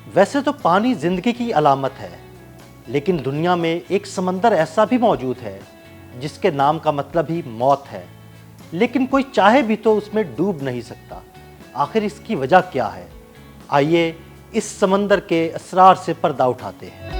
वैसे तो पानी जिंदगी की अलामत है, लेकिन दुनिया में एक समंदर ऐसा भी मौजूद है जिसके नाम का मतलब ही मौत है, लेकिन कोई चाहे भी तो उसमें डूब नहीं सकता। आखिर इसकी वजह क्या है? आइए इस समंदर के असरार से पर्दा उठाते हैं।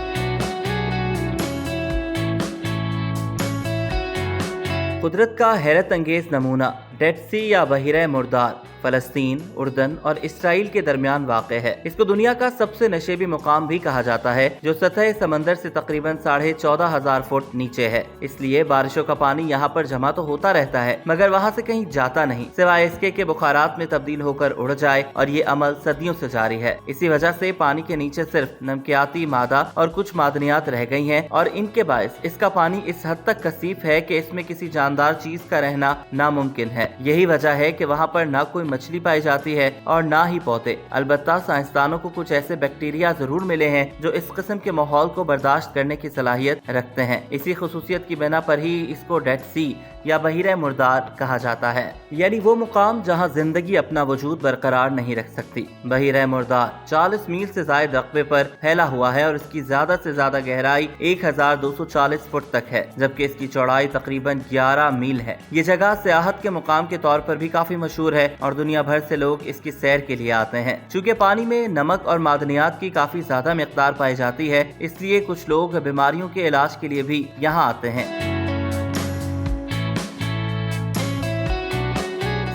कुदरत का हैरत अंगेज नमूना डेड सी या बहिरा मुर्दार फलस्तीन, उर्दन और इसराइल के दरमियान वाक़ है। इसको दुनिया का सबसे नशेबी मुकाम भी कहा जाता है, जो सतह समंदर से तकरीबन 14,500 फुट नीचे है। इसलिए बारिशों का पानी यहाँ पर जमा तो होता रहता है, मगर वहाँ से कहीं जाता नहीं, सिवाय इसके कि बुखारात में तब्दील होकर उड़ जाए, और ये अमल सदियों से जारी है। इसी वजह से पानी के नीचे सिर्फ नमकियाती मादा और कुछ मादनियात रह गई हैं, और इनके बायस इसका पानी इस हद तक कसीफ है कि इसमें किसी जानदार चीज का रहना नामुमकिन है। यही वजह है कि वहाँ पर ना कोई मछली पाई जाती है और ना ही पौधे। अलबत्ता साइंसदानों को कुछ ऐसे बैक्टीरिया जरूर मिले हैं जो इस किस्म के माहौल को बर्दाश्त करने की सलाहियत रखते हैं। इसी खुसूसियत की बिना पर ही इसको डेड सी या बहिरा मुर्दार कहा जाता है, यानी वो मुकाम जहाँ जिंदगी अपना वजूद बरकरार नहीं रख सकती। बहिरा मुर्दार 40 मील से ज्यादा रकबे पर फैला हुआ है और इसकी ज्यादा से ज्यादा गहराई 1240 फुट तक है, जबकि इसकी चौड़ाई तकरीबन 11 मील है। ये जगह सियाहत के मुकाम के तौर पर भी काफी मशहूर है और दुनिया भर से लोग इसकी सैर के लिए आते हैं। चूँकि पानी में नमक और मादनियात की काफी ज्यादा मिकदार पाई जाती है, इसलिए कुछ लोग बीमारियों के इलाज के लिए भी यहाँ आते हैं।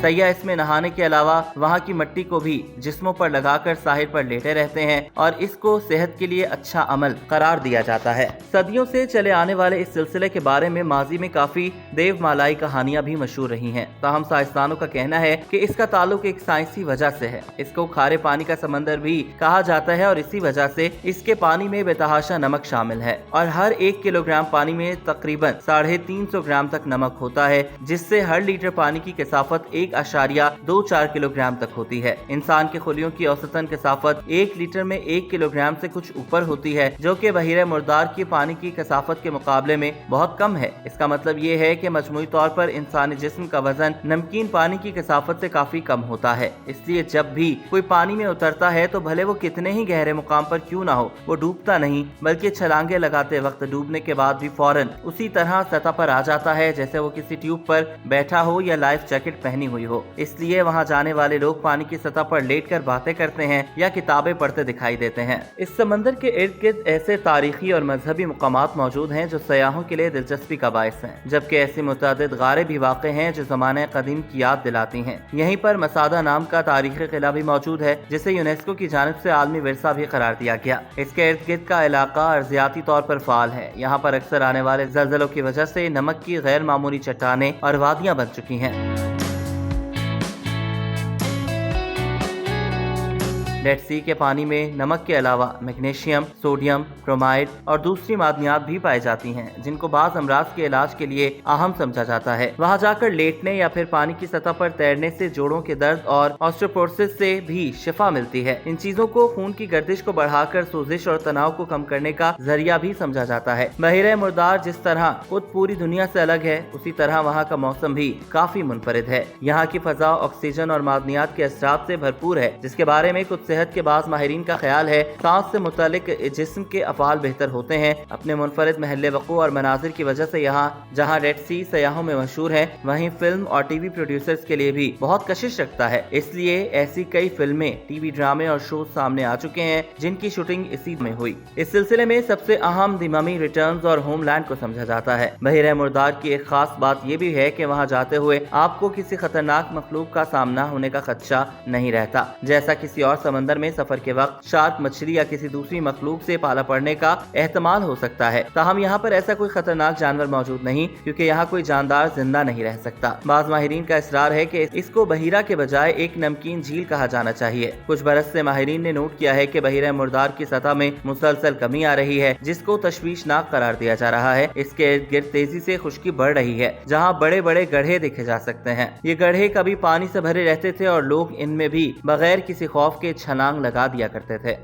सैयाह इसमें नहाने के अलावा वहाँ की मिट्टी को भी जिस्मों पर लगाकर साहिल पर लेटे रहते हैं और इसको सेहत के लिए अच्छा अमल करार दिया जाता है। सदियों से चले आने वाले इस सिलसिले के बारे में माजी में काफी देवमालाई कहानियां भी मशहूर रही हैं। ताहम साइंसदानों का कहना है कि इसका ताल्लुक एक साइंसी वजह से है। इसको खारे पानी का समंदर भी कहा जाता है और इसी वजह से इसके पानी में बेतहाशा नमक शामिल है और हर 1 किलोग्राम पानी में तकरीबन 350 ग्राम तक नमक होता है, जिससे हर लीटर पानी की कसाफत 1.24 किलोग्राम तक होती है। इंसान के खुलियों की औसतन कसाफत 1 लीटर में 1 किलोग्राम से कुछ ऊपर होती है, जो कि बहिरा मुर्दार की पानी की कसाफत के मुकाबले में बहुत कम है। इसका मतलब ये है कि मजमूई तौर पर इंसानी जिस्म का वजन नमकीन पानी की कसाफत से काफी कम होता है। इसलिए जब भी कोई पानी में उतरता है तो भले वो कितने ही गहरे मुकाम पर क्यों ना हो, वो डूबता नहीं बल्कि छलांगे लगाते वक्त डूबने के बाद भी फौरन उसी तरह सतह पर आ जाता है जैसे वो किसी ट्यूब पर बैठा हो या लाइफ जैकेट पहनी हुई हो। इसलिए वहाँ जाने वाले लोग पानी की सतह पर लेटकर बातें करते हैं या किताबें पढ़ते दिखाई देते हैं। इस समंदर के इर्द गिर्द ऐसे तारीखी और मजहबी मुकामात मौजूद हैं जो सयाहों के लिए दिलचस्पी का बायस हैं, जबकि ऐसी मुतअद्दिद गारें भी वाक़ हैं जो ज़माने कदीम की याद दिलाती हैं। यहीं पर मसादा नाम का तारीखी किला भी मौजूद है, जिसे यूनेस्को की जानिब से आलमी विरसा भी करार दिया गया। इसके इर्द गिर्द का इलाका अर्जियाती तौर पर फाल है। यहाँ पर अक्सर आने वाले ज़लज़लों की वजह से नमक की गैर मामूली चट्टानें और वादियाँ बन चुकी हैं। डेड सी के पानी में नमक के अलावा मैग्नीशियम, सोडियम, क्रोमाइड और दूसरी मादनियात भी पाई जाती हैं, जिनको बाज़ अमराज के इलाज के लिए अहम समझा जाता है। वहाँ जाकर लेटने या फिर पानी की सतह पर तैरने से जोड़ों के दर्द और ऑस्टियोपोरोसिस से भी शिफा मिलती है। इन चीजों को खून की गर्दिश को बढ़ाकर सोजिश और तनाव को कम करने का जरिया भी समझा जाता है। बहिरा मुर्दार जिस तरह खुद पूरी दुनिया से अलग है, उसी तरह वहाँ का मौसम भी काफी मुनफरिद है। यहाँ की फजा ऑक्सीजन और मादनियात के असरात से भरपूर है, जिसके बारे में कुछ सेहत के बाद माहिरीन का ख्याल है सांस से मुतालिक जिस्म के अफआल बेहतर होते हैं। अपने मुनफरिद महल वक़ू और मनाजिर की वजह से यहाँ जहाँ डेड सी सयाहों में मशहूर है, वहीं फिल्म और टीवी प्रोड्यूसर्स के लिए भी बहुत कशिश रखता है। इसलिए ऐसी कई फिल्में, टीवी ड्रामे और शो सामने आ चुके हैं जिनकी शूटिंग इसी में हुई। इस सिलसिले में सबसे अहम द ममी रिटर्न्स और होमलैंड को समझा जाता है। बहिरा मुर्दार की एक खास बात ये भी है कि वहाँ जाते हुए आपको किसी खतरनाक मखलूक का सामना होने का खदशा नहीं रहता, जैसा किसी और समंदर में सफर के वक्त शार्क, मछली या किसी दूसरी मखलूक से पाला पड़ने का एहतमाल हो सकता है। ताहम यहाँ पर ऐसा कोई खतरनाक जानवर मौजूद नहीं, क्योंकि यहाँ कोई जानदार जिंदा नहीं रह सकता। बाज़ माहिरीन का इसरार है कि इसको बहिरा के बजाय एक नमकीन झील कहा जाना चाहिए। कुछ बरस से माहिरीन ने नोट किया है कि बहिरा मुर्दार की सतह में मुसलसल कमी आ रही है, जिसको तशवीशनाक करार दिया जा रहा है। इसके इर्द गिर्द तेजी से खुश्की बढ़ रही है, जहाँ बड़े बड़े गड्ढे देखे जा सकते हैं। ये गड्ढे कभी पानी से भरे रहते थे और लोग इनमें भी बगैर किसी खौफ के छलांग लगा दिया करते थे।